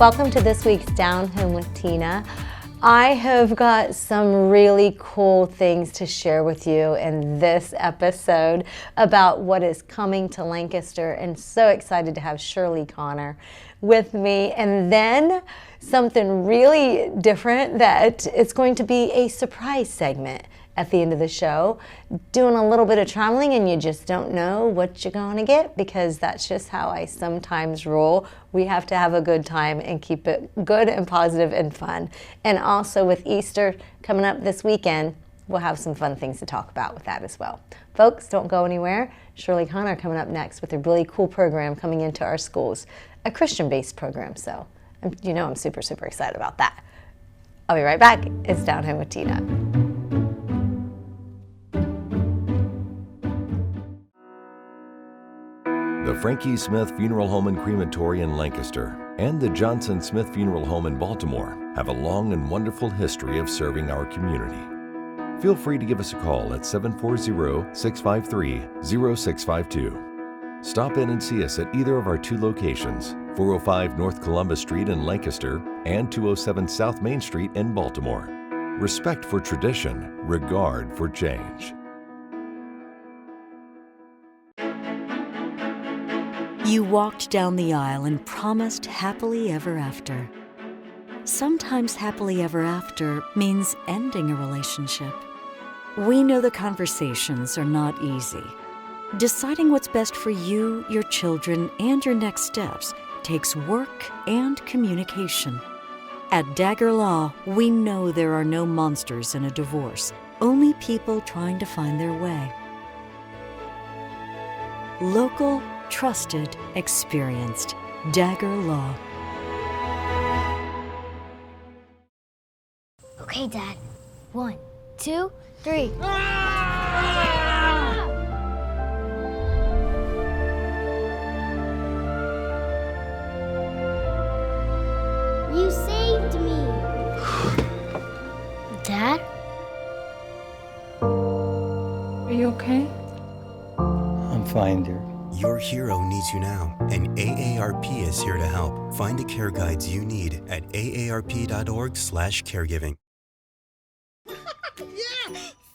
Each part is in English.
Welcome to this week's Down Home with Tina. I have got some really cool things to share with you in this episode about what is coming to Lancaster, and so excited to have Shirley Conner with me. And then something really different that it's going to be a surprise segment at the end of the show, doing a little bit of traveling and you just don't know what you're going to get, because that's just how I sometimes roll. We have to have a good time and keep it good and positive and fun. And also with Easter coming up this weekend, we'll have some fun things to talk about with that as well. Folks, don't go anywhere. Shirley Conner coming up next with a really cool program coming into our schools, a Christian-based program. So I'm super excited about that. I'll be right back. It's Down Home with Tina. The Frankie Smith Funeral Home and Crematory in Lancaster and the Johnson Smith Funeral Home in Baltimore have a long and wonderful history of serving our community. Feel free to give us a call at 740-653-0652. Stop in and see us at either of our two locations, 405 North Columbus Street in Lancaster and 207 South Main Street in Baltimore. Respect for tradition, regard for change. You walked down the aisle and promised happily ever after. Sometimes happily ever after means ending a relationship. We know the conversations are not easy. Deciding what's best for you, your children, and your next steps takes work and communication. At Dagger Law, we know there are no monsters in a divorce, only people trying to find their way. Local, trusted, experienced. Dagger Law. Okay, Dad. 1, 2, 3. You saved me. Dad? Are you okay? I'm fine, dear. Your hero needs you now, and AARP is here to help. Find the care guides you need at aarp.org/caregiving. Yeah!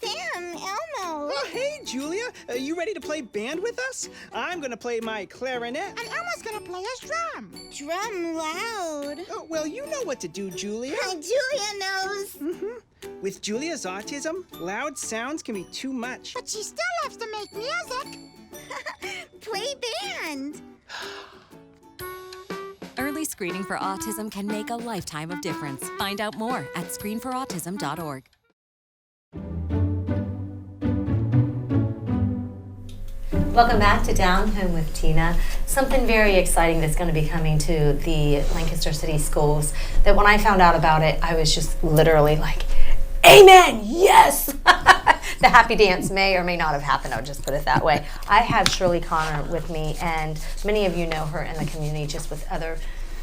Sam, Elmo! Oh, hey, Julia. Are you ready to play band with us? I'm gonna play my clarinet. And Elmo's gonna play his drum. Drum loud. Oh, well, you know what to do, Julia. Julia knows. With Julia's autism, loud sounds can be too much. But she still loves to make music. Play band. Early screening for autism can make a lifetime of difference. Find out more at screenforautism.org. Welcome back to Down Home with Tina. Something very exciting that's going to be coming to the Lancaster City Schools that when I found out about it, I was just literally like, amen, yes! The happy dance may or may not have happened, I'll just put it that way. I have Shirley Conner with me, and many of you know her in the community just with other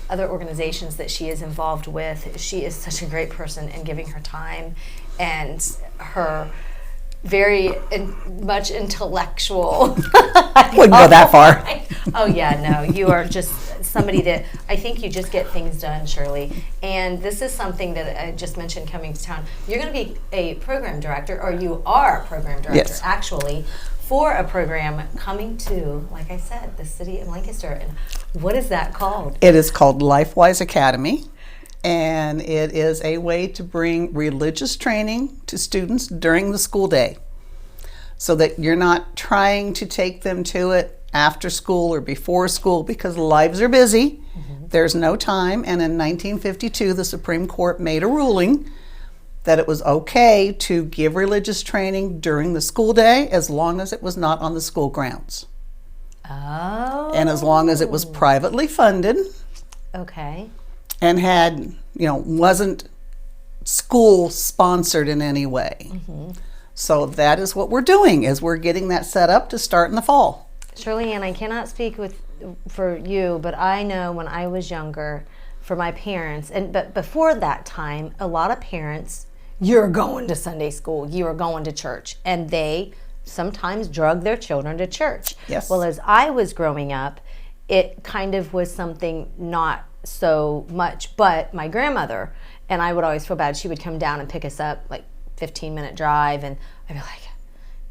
organizations that she is involved with. She is such a great person in giving her time and her very much intellectual. Wouldn't go that far. Oh yeah, no, you are just somebody that I think you just get things done, Shirley. And this is something that I just mentioned coming to town. You're going to be a program director, or you are a program director, yes, actually, for a program coming to, like I said, the city of Lancaster. And what is that called? It is called Lifewise Academy, and it is a way to bring religious training to students during the school day, so that you're not trying to take them to it after school or before school, because lives are busy. There's no time. And in 1952, the Supreme Court made a ruling that it was okay to give religious training during the school day as long as it was not on the school grounds. Oh. And as long as it was privately funded. Okay. And had, wasn't school sponsored in any way. So that is what we're doing, is we're getting that set up to start in the fall. Shirley Ann, I cannot speak for you, but I know when I was younger, for my parents, but before that time, a lot of parents, you're going to Sunday school, you are going to church, and they sometimes drug their children to church. Yes. Well, as I was growing up, it kind of was something not so much. But my grandmother, and I would always feel bad, she would come down and pick us up, like 15-minute drive, and I'd be like,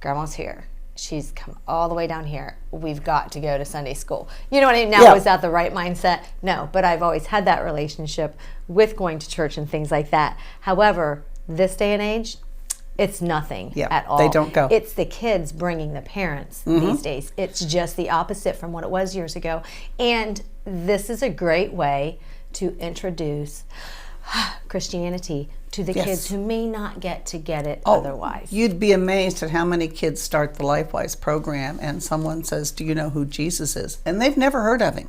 Grandma's here. She's come all the way down here. We've got to go to Sunday school. You know what I mean? Now, was that the right mindset? No, but I've always had that relationship with going to church and things like that. However, this day and age, it's nothing at all. They don't go. It's the kids bringing the parents these days. It's just the opposite from what it was years ago. And this is a great way to introduce Christianity to the kids who may not get it otherwise. You'd be amazed at how many kids start the Lifewise program and someone says, do you know who Jesus is? And they've never heard of him.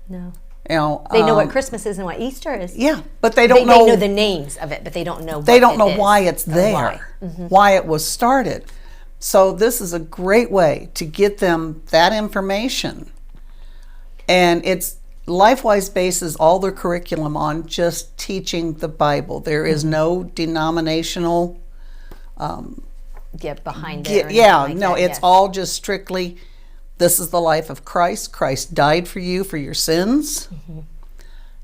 No. You know, they know what Christmas is and what Easter is. Yeah, but they don't know. They know the names of it, but they don't know what They don't know it why is it's there, why it was started. So this is a great way to get them that information. And it's Lifewise bases all their curriculum on just teaching the Bible. There is no denominational behind it. It's all just strictly, this is the life of Christ. Christ died for you for your sins. You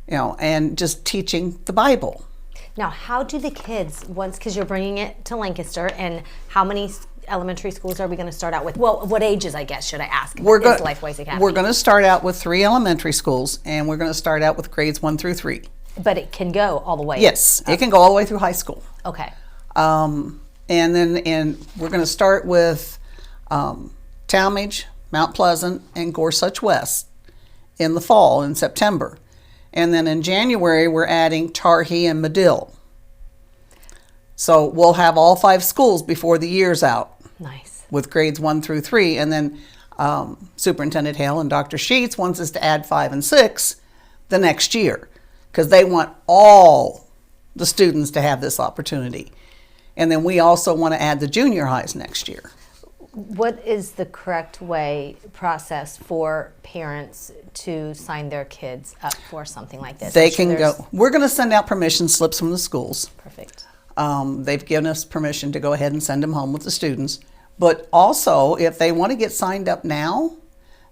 know, and just teaching the Bible. Now, how do the kids, because you're bringing it to Lancaster, and how many elementary schools are we going to start out with? Well, what ages, I guess, should I ask? Is Lifewise Academy? We're going to start out with 3 elementary schools, and we're going to start out with grades 1 through 3. But it can go all the way? Yes, it can go all the way through high school. Okay. And we're going to start with Talmadge, Mount Pleasant, and Gorsuch West in the fall, in September. And then in January, we're adding Tarhee and Medill. So we'll have all 5 schools before the year's out. Nice. With grades 1 through 3. And then Superintendent Hale and Dr. Sheets wants us to add 5 and 6 the next year, because they want all the students to have this opportunity. And then we also want to add the junior highs next year. What is the correct process for parents to sign their kids up for something like this? They can go. We're going to send out permission slips from the schools. Perfect. They've given us permission to go ahead and send them home with the students. But also, if they want to get signed up now,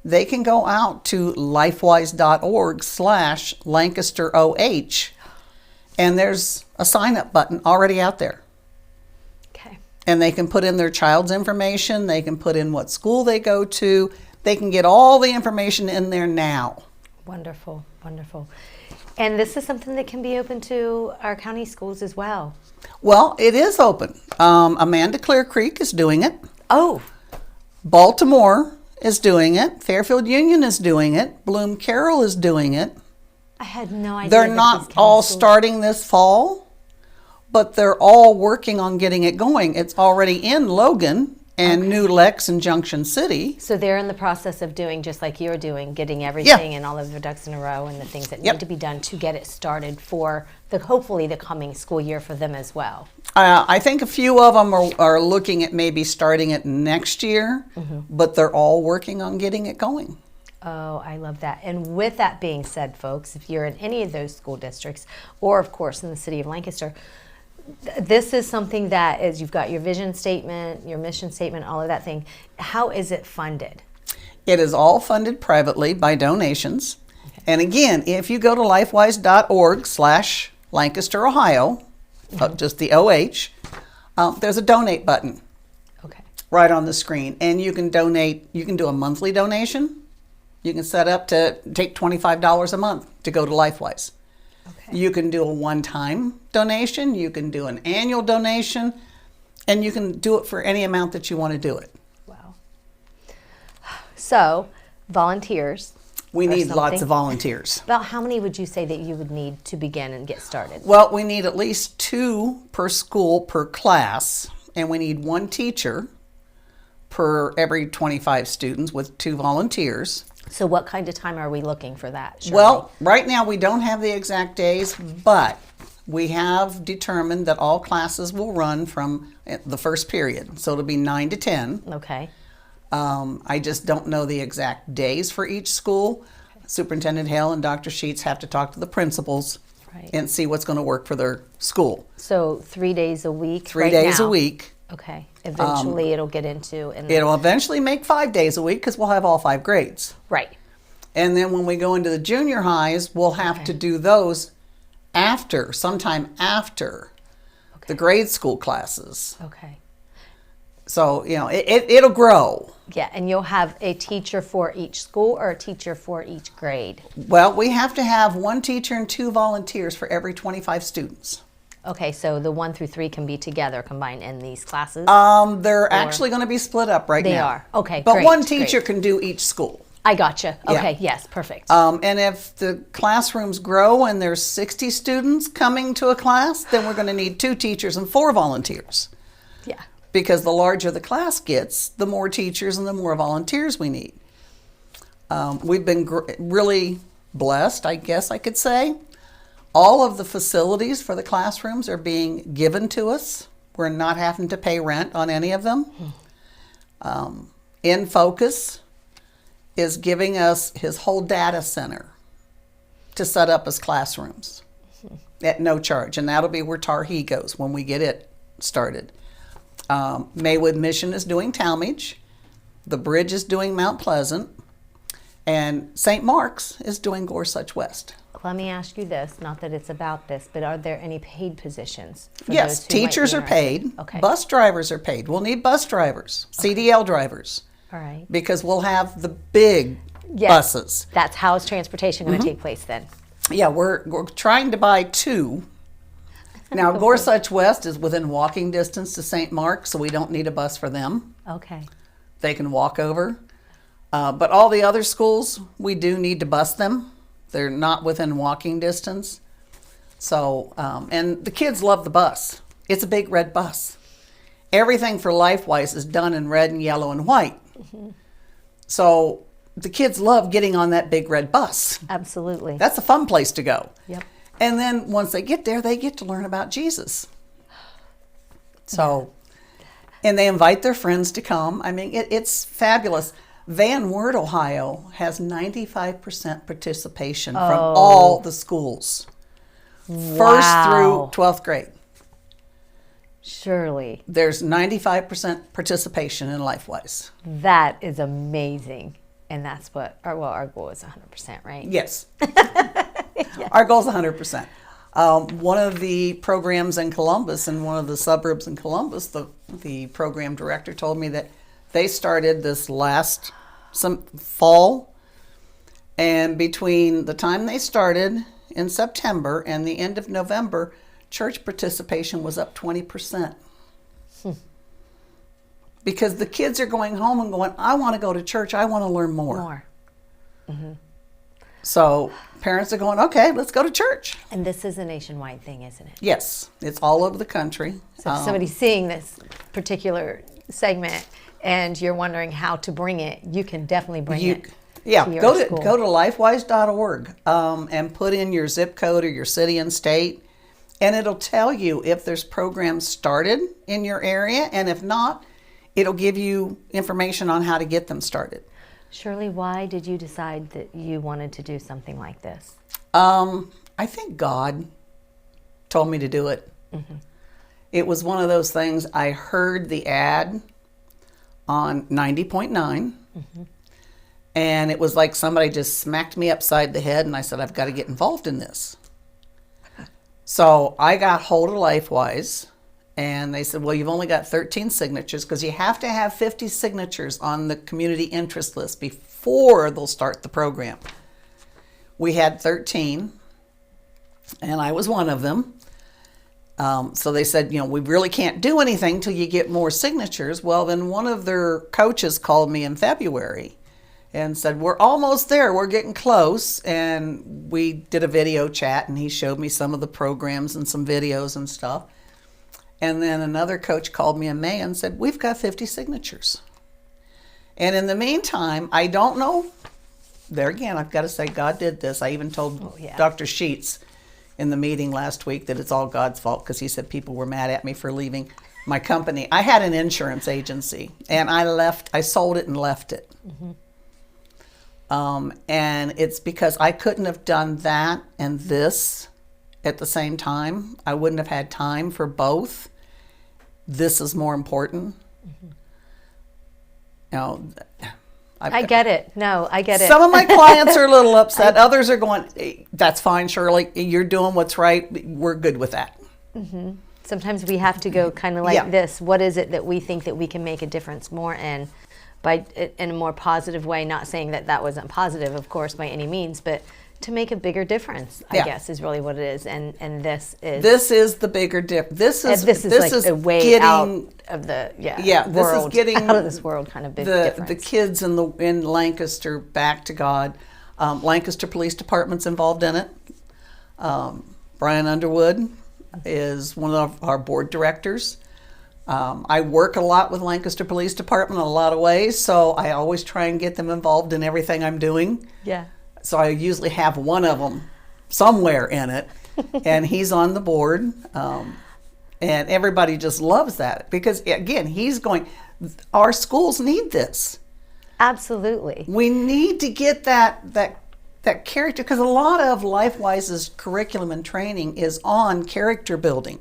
they can go out to lifewise.org/LancasterOH, and there's a sign-up button already out there. Okay. And they can put in their child's information. They can put in what school they go to. They can get all the information in there now. Wonderful, wonderful. And this is something that can be open to our county schools as well. Well, it is open. Amanda Clear Creek is doing it. Oh. Baltimore is doing it. Fairfield Union is doing it. Bloom Carroll is doing it. I had no idea. They're not all starting this fall, but they're all working on getting it going. It's already in Logan and New Lex and Junction City. So they're in the process of doing just like you're doing, getting everything and all of the ducks in a row and the things that need to be done to get it started for hopefully the coming school year for them as well. I think a few of them are looking at maybe starting it next year, but they're all working on getting it going. Oh, I love that. And with that being said, folks, if you're in any of those school districts, or of course in the city of Lancaster, this is something that is, you've got your vision statement, your mission statement, all of that thing. How is it funded? It is all funded privately by donations. Okay. And again, if you go to lifewise.org/Lancaster, Ohio, just the OH, there's a donate button right on the screen. And you can donate, you can do a monthly donation. You can set up to take $25 a month to go to Lifewise. Okay. You can do a one-time donation, you can do an annual donation, and you can do it for any amount that you want to do it. Wow. So, volunteers. We need lots of volunteers. About how many would you say that you would need to begin and get started? Well, we need at least 2 per school per class, and we need 1 teacher per every 25 students with 2 volunteers. So what kind of time are we looking for that, Shirley? Well, right now we don't have the exact days, but we have determined that all classes will run from the first period. So it'll be 9 to 10. Okay. I just don't know the exact days for each school. Okay. Superintendent Hale and Dr. Sheets have to talk to the principals and see what's going to work for their school. So 3 days a week 3 days a week. Okay. Eventually it'll get into... It'll eventually make 5 days a week because we'll have all 5 grades. Right. And then when we go into the junior highs, we'll have to do those sometime after the grade school classes. Okay. So, it'll grow. Yeah, and you'll have a teacher for each school or a teacher for each grade? Well, we have to have one teacher and 2 volunteers for every 25 students. Okay, so the 1 through 3 can be together, combined in these classes? They're actually going to be split up right now. They are. Okay, but great, one teacher can do each school. I gotcha. Okay, Yeah. yes, perfect. And if the classrooms grow and there's 60 students coming to a class, then we're going to need 2 teachers and 4 volunteers. Yeah. Because the larger the class gets, the more teachers and the more volunteers we need. We've been really blessed, I guess I could say. All of the facilities for the classrooms are being given to us. We're not having to pay rent on any of them. In Focus is giving us his whole data center to set up as classrooms at no charge. And that'll be where Tarhee goes when we get it started. Maywood Mission is doing Talmadge. The Bridge is doing Mount Pleasant. And St. Mark's is doing Gorsuch West. Let me ask you this, not that it's about this, but are there any paid positions? For Yes, those who might teachers be are paid. interested? Okay. Bus drivers are paid. We'll need bus drivers, CDL drivers, All right. because we'll have the big Yes. buses. That's how is transportation going to take place then? Yeah, we're trying to buy 2. Now, Gorsuch West is within walking distance to St. Mark's, so we don't need a bus for them. Okay. They can walk over. But all the other schools, we do need to bus them. They're not within walking distance. So, and the kids love the bus. It's a big red bus. Everything for Lifewise is done in red and yellow and white. So the kids love getting on that big red bus. Absolutely. That's a fun place to go. Yep. And then once they get there, they get to learn about Jesus. So, and they invite their friends to come. I mean, it's fabulous. Van Wert, Ohio has 95% participation from all the schools. First through 12th grade. Shirley. There's 95% participation in Lifewise. That is amazing. And that's what, our goal is 100%, right? Yes. Our goal is 100%. One of the programs in Columbus, in one of the suburbs in Columbus, the program director told me that they started this some fall, and between the time they started in September and the end of November, church participation was up 20%. Because the kids are going home and going, I want to go to church, I want to learn more. So parents are going, okay, let's go to church. And this is a nationwide thing, isn't it? Yes, it's all over the country. So if somebody's seeing this particular segment and you're wondering how to bring it, you can definitely bring it. Yeah, to your go school. to lifewise.org and put in your zip code or your city and state, and it'll tell you if there's programs started in your area, and if not, it'll give you information on how to get them started. Shirley, why did you decide that you wanted to do something like this? I think God told me to do it. It was one of those things, I heard the ad on 90.9, and it was like somebody just smacked me upside the head, and I said, I've got to get involved in this. So I got hold of Lifewise, and they said, well, you've only got 13 signatures, because you have to have 50 signatures on the community interest list before they'll start the program. We had 13, and I was one of them. So they said, we really can't do anything till you get more signatures. Well, then one of their coaches called me in February and said, we're almost there, we're getting close. And we did a video chat, and he showed me some of the programs and some videos and stuff. And then another coach called me in May and said, we've got 50 signatures. And in the meantime, I don't know, there again, I've got to say God did this. I even told Dr. Sheets in the meeting last week that it's all God's fault, because he said people were mad at me for leaving my company. I had an insurance agency, and I sold it and left it. And it's because I couldn't have done that and this at the same time. I wouldn't have had time for both. This is more important. I get it. No, I get it. Some of my clients are a little upset. Others are going, hey, that's fine, Shirley. You're doing what's right. We're good with that. Mm-hmm. Sometimes we have to go kind of like this. What is it that we think that we can make a difference more in a more positive way? Not saying that that wasn't positive, of course, by any means, but to make a bigger difference, I guess, is really what it is. And this is the bigger difference. This is a way out of the world. This is getting out of this world kind of big difference. The kids in Lancaster back to God. Lancaster Police Department's involved in it. Brian Underwood is one of our board directors. I work a lot with Lancaster Police Department in a lot of ways, so I always try and get them involved in everything I'm doing. Yeah. So I usually have one of them somewhere in it, and he's on the board, and everybody just loves that because, again, he's going, our schools need this. Absolutely. We need to get that character, because a lot of Lifewise's curriculum and training is on character building,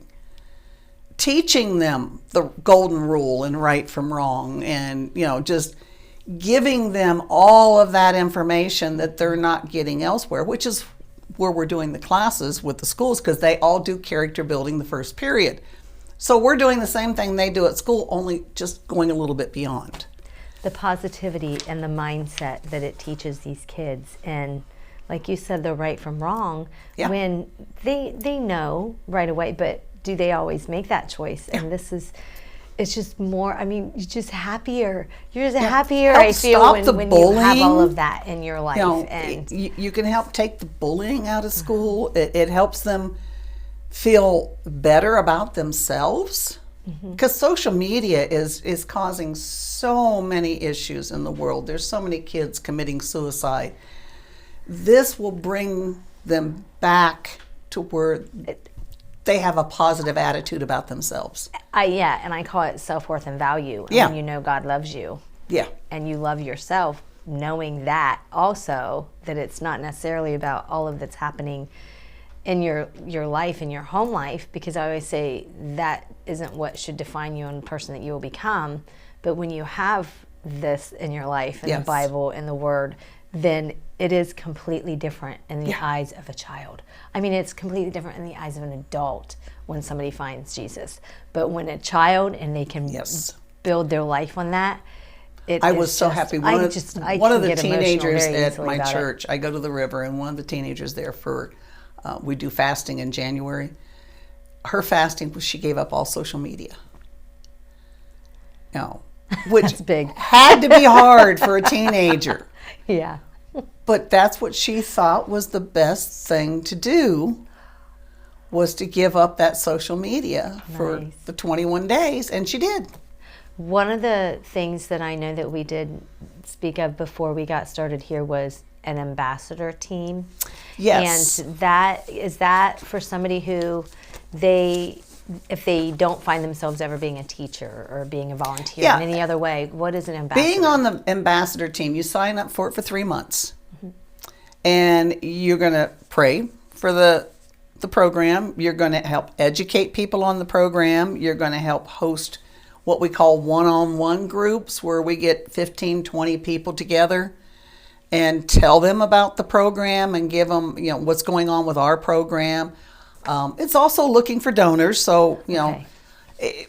teaching them the golden rule and right from wrong, and just giving them all of that information that they're not getting elsewhere, which is where we're doing the classes with the schools, because they all do character building the first period. So we're doing the same thing they do at school, only just going a little bit beyond. The positivity and the mindset that it teaches these kids, and like you said, the right from wrong, when they know right away, but do they always make that choice? And it's just more, you're just happier. You're just happier, I feel, when you have all of that in your life. And you can help take the bullying out of school. It helps them feel better about themselves. Because social media is causing so many issues in the world. There's so many kids committing suicide. This will bring them back to where they have a positive attitude about themselves. And I call it self-worth and value. And when you know God loves you. And you love yourself, knowing that also, that it's not necessarily about all of that's happening in your life, in your home life, because I always say that isn't what should define you and the person that you will become. But when you have this in your life, in the Bible, in the Word, then it is completely different in the eyes of a child. It's completely different in the eyes of an adult when somebody finds Jesus. But when a child, and they can build their life on that, I was so happy. One of the teenagers at my church, I go to the river, and one of the teenagers there we do fasting in January. Her fasting was she gave up all social media. Which that's big. Had to be hard for a teenager. But that's what she thought was the best thing to do, was to give up that social media for the 21 days, and she did. One of the things that I know that we did speak of before we got started here was an ambassador team. Yes. And is that for somebody who if they don't find themselves ever being a teacher or being a volunteer in any other way, what is an ambassador? Being on the ambassador team, you sign up for it for 3 months. And you're going to pray for the program. You're going to help educate people on the program. You're going to help host what we call one-on-one groups, where we get 15, 20 people together and tell them about the program and give them, what's going on with our program. It's also looking for donors, so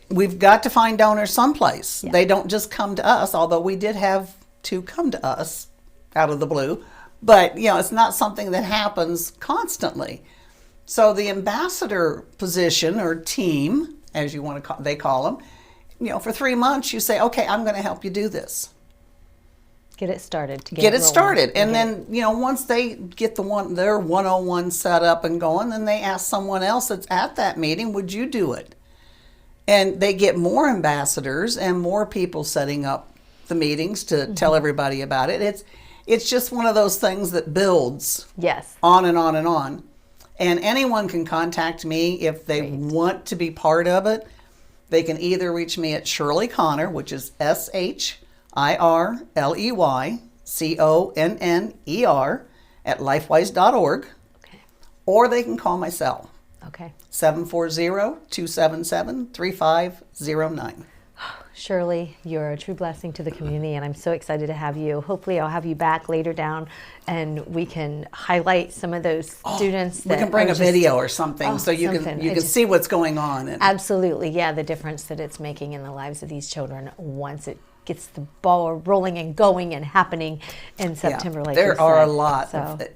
we've got to find donors someplace. They don't just come to us, although we did have 2 come to us out of the blue. But it's not something that happens constantly. So the ambassador position, or team, as you want to they call them, for 3 months you say, okay, I'm going to help you do this. Get it started. Get it started. And then, once they get their 101 set up and going, then they ask someone else that's at that meeting, would you do it? And they get more ambassadors and more people setting up the meetings to tell everybody about it. It's just one of those things that builds on and on and on. And anyone can contact me if they want to be part of it. They can either reach me at Shirley Conner, which is SHIRLEYCONNER at lifewise.org, or they can call my cell, 740-277-3509. Shirley, you're a true blessing to the community, and I'm so excited to have you. Hopefully I'll have you back later down and we can highlight some of those students. We can bring a video or something so you can see what's going on. Absolutely, yeah, the difference that it's making in the lives of these children once it gets the ball rolling and going and happening in September. Like there are a lot.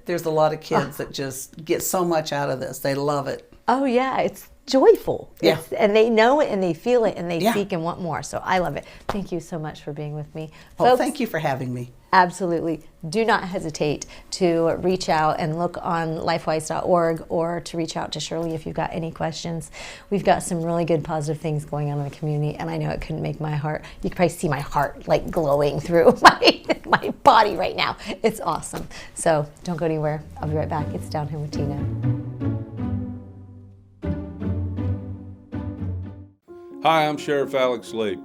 There's a lot of kids that just get so much out of this. They love it. Oh yeah, it's joyful. Yeah. And they know it and they feel it and they seek and want more. So I love it. Thank you so much for being with me. Well, Folks, thank you for having me. Absolutely. Do not hesitate to reach out and look on lifewise.org or to reach out to Shirley if you've got any questions. We've got some really good positive things going on in the community, and I know it couldn't make my heart, you can probably see my heart like glowing through my body right now. It's awesome. So don't go anywhere. I'll be right back. It's Down Here with Tina. Hi, I'm Sheriff Alex Lape.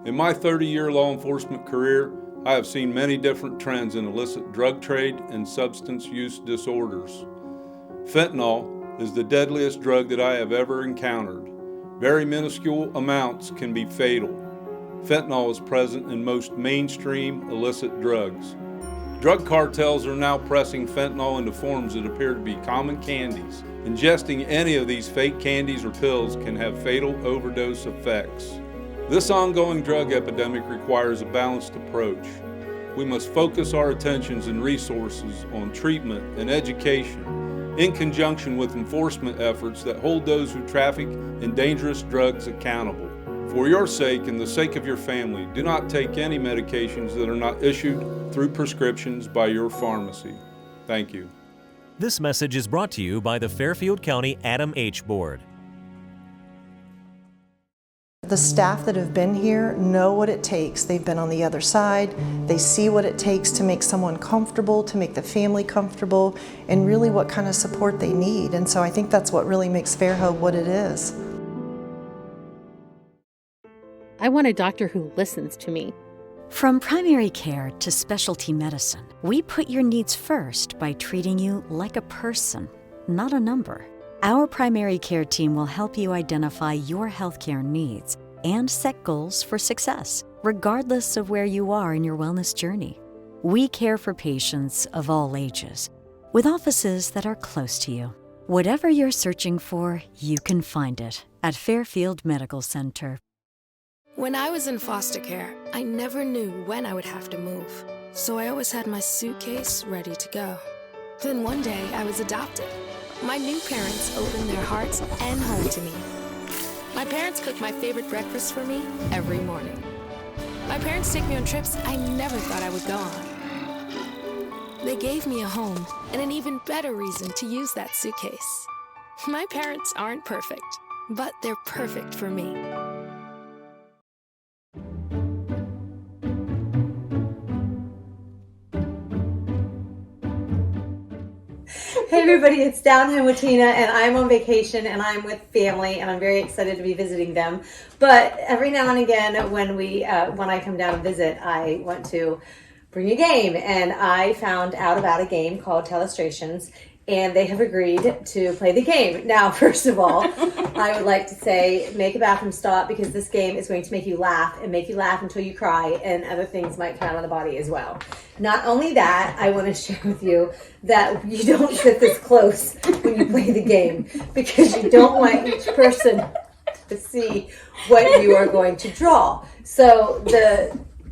In my 30-year law enforcement career, I have seen many different trends in illicit drug trade and substance use disorders. Fentanyl is the deadliest drug that I have ever encountered. Very minuscule amounts can be fatal. Fentanyl is present in most mainstream illicit drugs. Drug cartels are now pressing fentanyl into forms that appear to be common candies. Ingesting any of these fake candies or pills can have fatal overdose effects. This ongoing drug epidemic requires a balanced approach. We must focus our attentions and resources on treatment and education in conjunction with enforcement efforts that hold those who traffic in dangerous drugs accountable. For your sake and the sake of your family, do not take any medications that are not issued through prescriptions by your pharmacy. Thank you. This message is brought to you by the Fairfield County Adam H. Board. The staff that have been here know what it takes. They've been on the other side. They see what it takes to make someone comfortable, to make the family comfortable, and really what kind of support they need. And so I think that's what really makes Fairhope what it is. I want a doctor who listens to me. From primary care to specialty medicine, we put your needs first by treating you like a person, not a number. Our primary care team will help you identify your healthcare needs and set goals for success, regardless of where you are in your wellness journey. We care for patients of all ages, with offices that are close to you. Whatever you're searching for, you can find it at Fairfield Medical Center. When I was in foster care, I never knew when I would have to move, so I always had my suitcase ready to go. Then one day, I was adopted. My new parents opened their hearts and home to me. My parents cook my favorite breakfast for me every morning. My parents take me on trips I never thought I would go on. They gave me a home and an even better reason to use that suitcase. My parents aren't perfect, but they're perfect for me. Hey everybody, it's Down Home with Tina, and I'm on vacation and I'm with family and I'm very excited to be visiting them. But every now and again when I come down and visit, I want to bring a game, and I found out about a game called Telestrations, and they have agreed to play the game. Now, first of all, I would like to say make a bathroom stop, because this game is going to make you laugh and make you laugh until you cry, and other things might come out of the body as well. Not only that, I want to share with you that you don't sit this close when you play the game, because you don't want each person to see what you are going to draw. So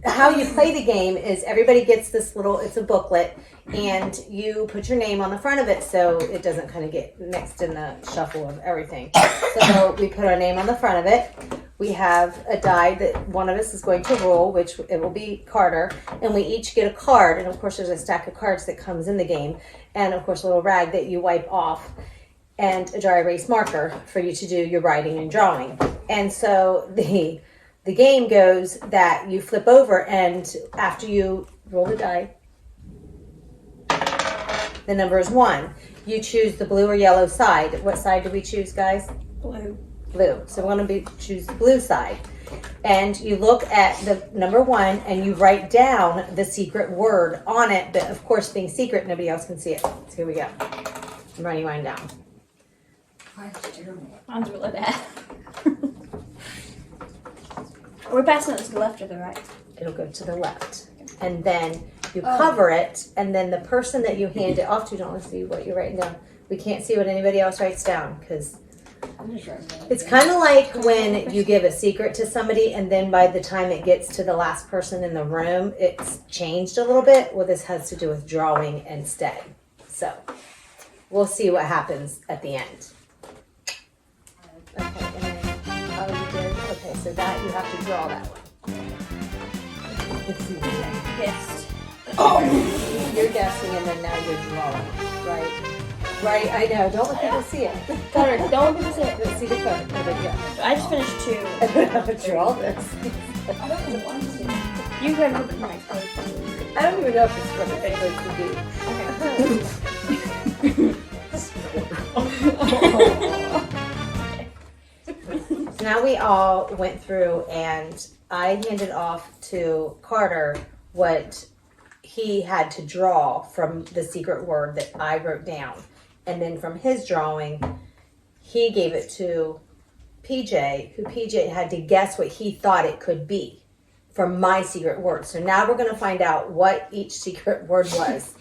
how you play the game is everybody gets this it's a booklet, and you put your name on the front of it so it doesn't kind of get mixed in the shuffle of everything. So we put our name on the front of it. We have a die that one of us is going to roll, which it will be Carter, and we each get a card, and of course there's a stack of cards that comes in the game, and of course a little rag that you wipe off, and a dry erase marker for you to do your writing and drawing. And so the game goes that you flip over, and after you roll the die, the number is 1. You choose the blue or yellow side. What side do we choose, guys? Blue. Blue. So we're going to choose the blue side. And you look at the number 1 and you write down the secret word on it. But of course, being secret, nobody else can see it. So here we go. I'm writing mine down. Mine's really bad. We're passing it to the left or the right? It'll go to the left. And then you cover it, and then the person that you hand it off to, don't see what you're writing down. We can't see what anybody else writes down, because it's kind of like when you give a secret to somebody, and then by the time it gets to the last person in the room, it's changed a little bit. Well, this has to do with drawing instead. So we'll see what happens at the end. Okay, and then, oh, you did? Okay, so that, you have to draw that one. Let's see what you guessed. Oh! You're guessing, and then now you're drawing, right? Right, I know. Don't let people see it. Connor, don't let people see it. Let's see the code. Oh, there you go. I just finished 2. I don't have to draw this. I don't even want to. You can go to the next page. I don't even know if it's what it's supposed to be. So now we all went through, and I handed off to Carter what he had to draw from the secret word that I wrote down. And then from his drawing, he gave it to PJ, who PJ had to guess what he thought it could be from my secret word. So now we're going to find out what each secret word was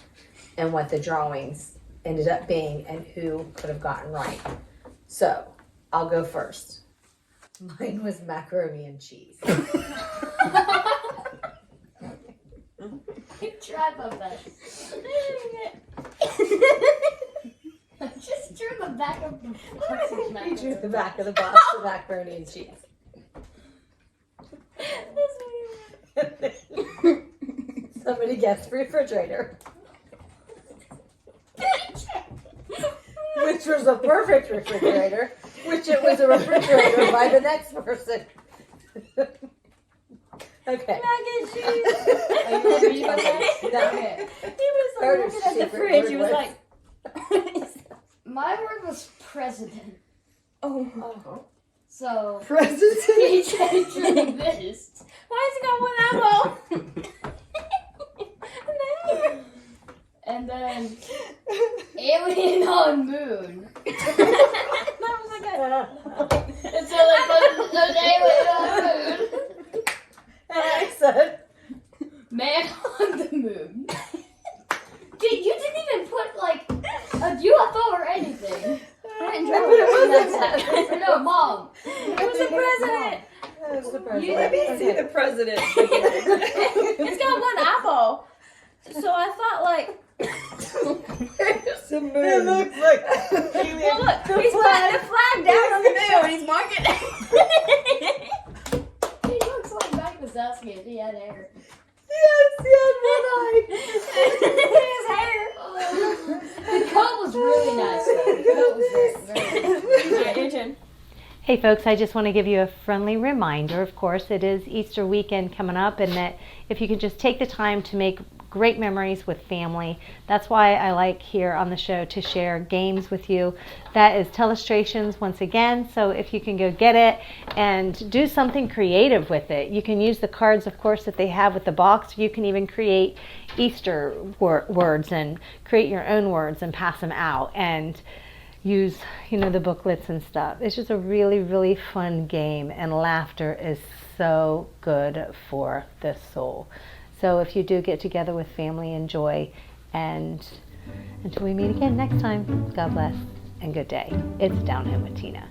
and what the drawings ended up being and who could have gotten right. So I'll go first. Mine was macaroni and cheese. You tried my best. Just drew the back of the box. You drew the back of the box of macaroni and cheese. Somebody guessed refrigerator. Which was a perfect refrigerator, which it was a refrigerator by the next person. Okay. Mac and cheese. Are you ready for that? No. Okay. He was like looking at the fridge. He was like, my word was president. Oh. So president. He changed this. Why has he got one apple? And then alien on moon. That was like a. And so like there's alien on moon. And I said, man on the moon. Dude, you didn't even put like a UFO or anything. I didn't draw it. No, Mom. It was the president. It was the president. You let me see the president. It's got one apple. So I thought like. It's a moon. It looks like Well, look, he's putting the flag down on the moon. He's marking it. He looks like Mike Wazowski if he had hair. Yes, he had one eye. His hair. The coat was really nice. Though. The coat was very nice. Hey folks, I just want to give you a friendly reminder. Of course, it is Easter weekend coming up, and that if you could just take the time to make great memories with family. That's why I like here on the show to share games with you. That is Telestrations once again, so if you can go get it and do something creative with it. You can use the cards, of course, that they have with the box. You can even create Easter words and create your own words and pass them out and use, the booklets and stuff. It's just a really, really fun game, and laughter is so good for the soul. So if you do get together with family, enjoy, and until we meet again next time, God bless and good day. It's Down Home with Tina.